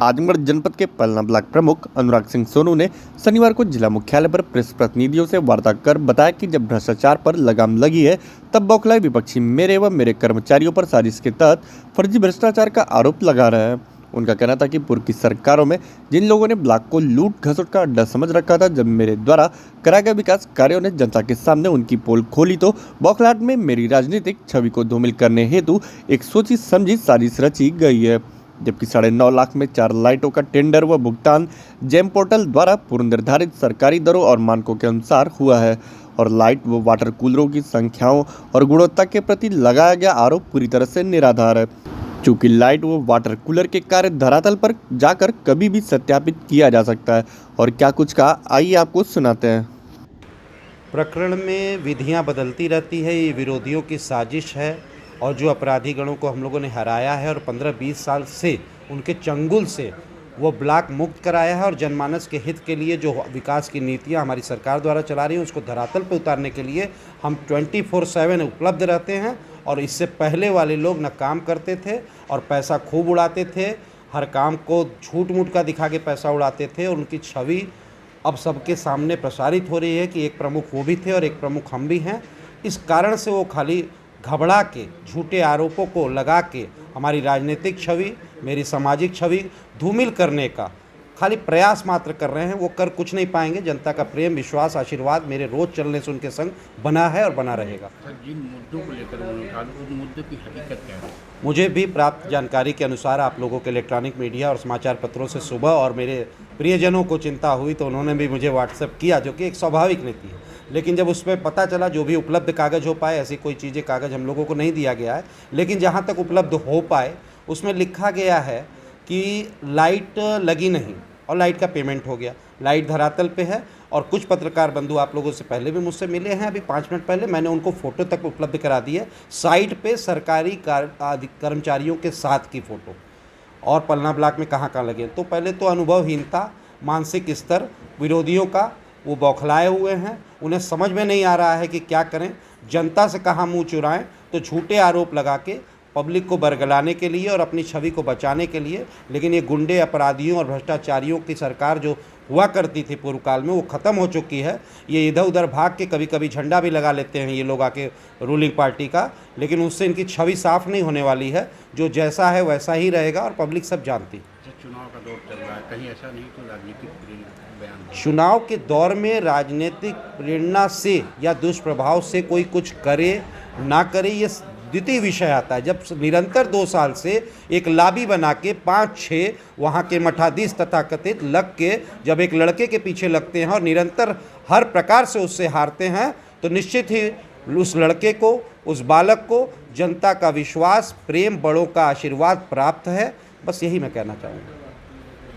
आजमगढ़ जनपद के पलना ब्लॉक प्रमुख अनुराग सिंह सोनू ने शनिवार को जिला मुख्यालय पर प्रेस प्रतिनिधियों से वार्ता कर बताया कि जब भ्रष्टाचार पर लगाम लगी है तब बौखलाए विपक्षी मेरे व मेरे कर्मचारियों पर साजिश के तहत फर्जी भ्रष्टाचार का आरोप लगा रहे हैं। उनका कहना था कि पूर्व की सरकारों में जिन लोगों ने ब्लॉक को लूट घसोट का अड्डा समझ रखा था, जब मेरे द्वारा कराए गए विकास कार्यों ने जनता के सामने उनकी पोल खोली तो बौखलाहट में मेरी राजनीतिक छवि को धूमिल करने हेतु एक सोची समझी साजिश रची गई है। जबकि 9.5 लाख में 4 लाइटों का टेंडर व भुगतान जेम पोर्टल द्वारा पूर्व निर्धारित सरकारी दरों और मानकों के अनुसार हुआ है और लाइट व वाटर कूलरों की संख्याओं और गुणवत्ता के प्रति लगाया गया आरोप पूरी तरह से निराधार है। चूँकि लाइट व वाटर कूलर के कार्य धरातल पर जाकर कभी भी सत्यापित किया जा सकता है और क्या कुछ कहा, आइए आपको सुनाते हैं। प्रकरण में विधियां बदलती रहती है, ये विरोधियों की साजिश है और जो अपराधी गणों को हम लोगों ने हराया है और 15-20 साल से उनके चंगुल से वो ब्लॉक मुक्त कराया है और जनमानस के हित के लिए जो विकास की नीतियां हमारी सरकार द्वारा चला रही हैं उसको धरातल पर उतारने के लिए हम 24/7 उपलब्ध रहते हैं। और इससे पहले वाले लोग न काम करते थे और पैसा खूब उड़ाते थे, हर काम को झूठ मूठ का दिखा के पैसा उड़ाते थे और उनकी छवि अब सबके सामने प्रसारित हो रही है कि एक प्रमुख वो भी थे और एक प्रमुख हम भी हैं। इस कारण से वो खाली घबरा के झूठे आरोपों को लगा के हमारी राजनीतिक छवि, मेरी सामाजिक छवि धूमिल करने का खाली प्रयास मात्र कर रहे हैं। वो कर कुछ नहीं पाएंगे। जनता का प्रेम, विश्वास, आशीर्वाद मेरे रोज़ चलने से उनके संग बना है और बना रहेगा। जिन मुद्दों को लेकर उन्होंने उठा उन मुद्दों की हकीकत क्या है? मुझे भी प्राप्त जानकारी के अनुसार आप लोगों के इलेक्ट्रॉनिक मीडिया और समाचार पत्रों से सुबह और मेरे प्रियजनों को चिंता हुई तो उन्होंने भी मुझे व्हाट्सएप किया, जो कि एक स्वाभाविक नीति है। लेकिन जब उस पर पता चला, जो भी उपलब्ध कागज़ हो पाए, ऐसी कोई चीज़ें कागज़ हम लोगों को नहीं दिया गया है, लेकिन जहाँ तक उपलब्ध हो पाए उसमें लिखा गया है कि लाइट लगी नहीं और लाइट का पेमेंट हो गया। लाइट धरातल पे है और कुछ पत्रकार बंधु आप लोगों से पहले भी मुझसे मिले हैं, अभी 5 मिनट पहले मैंने उनको फ़ोटो तक उपलब्ध करा दी है, साइट पे सरकारी कर्मचारियों के साथ की फ़ोटो और पलना ब्लॉक में कहाँ कहाँ लगे। तो पहले तो अनुभवहीनता, मानसिक स्तर विरोधियों का, वो बौखलाए हुए हैं, उन्हें समझ में नहीं आ रहा है कि क्या करें, जनता से कहाँ मुँह चुराएं। तो झूठे आरोप लगा के पब्लिक को बरगलाने के लिए और अपनी छवि को बचाने के लिए। लेकिन ये गुंडे, अपराधियों और भ्रष्टाचारियों की सरकार जो हुआ करती थी पूर्व काल में, वो ख़त्म हो चुकी है। ये इधर उधर भाग के कभी कभी झंडा भी लगा लेते हैं ये लोग आके रूलिंग पार्टी का, लेकिन उससे इनकी छवि साफ नहीं होने वाली है। जो जैसा है वैसा ही रहेगा और पब्लिक सब जानती। चुनाव का दौर चल रहा है, कहीं ऐसा नहीं तो राजनीतिक बयान? चुनाव के दौर में राजनीतिक प्रेरणा से या दुष्प्रभाव से कोई कुछ करे ना करे, ये द्वितीय विषय आता है। जब निरंतर 2 साल से एक लॉबी बना के 5-6 वहाँ के मठाधीश तथाकथित लग के जब एक लड़के के पीछे लगते हैं और निरंतर हर प्रकार से उससे हारते हैं, तो निश्चित ही उस लड़के को, उस बालक को जनता का विश्वास, प्रेम, बड़ों का आशीर्वाद प्राप्त है। बस यही मैं कहना चाहूँगा।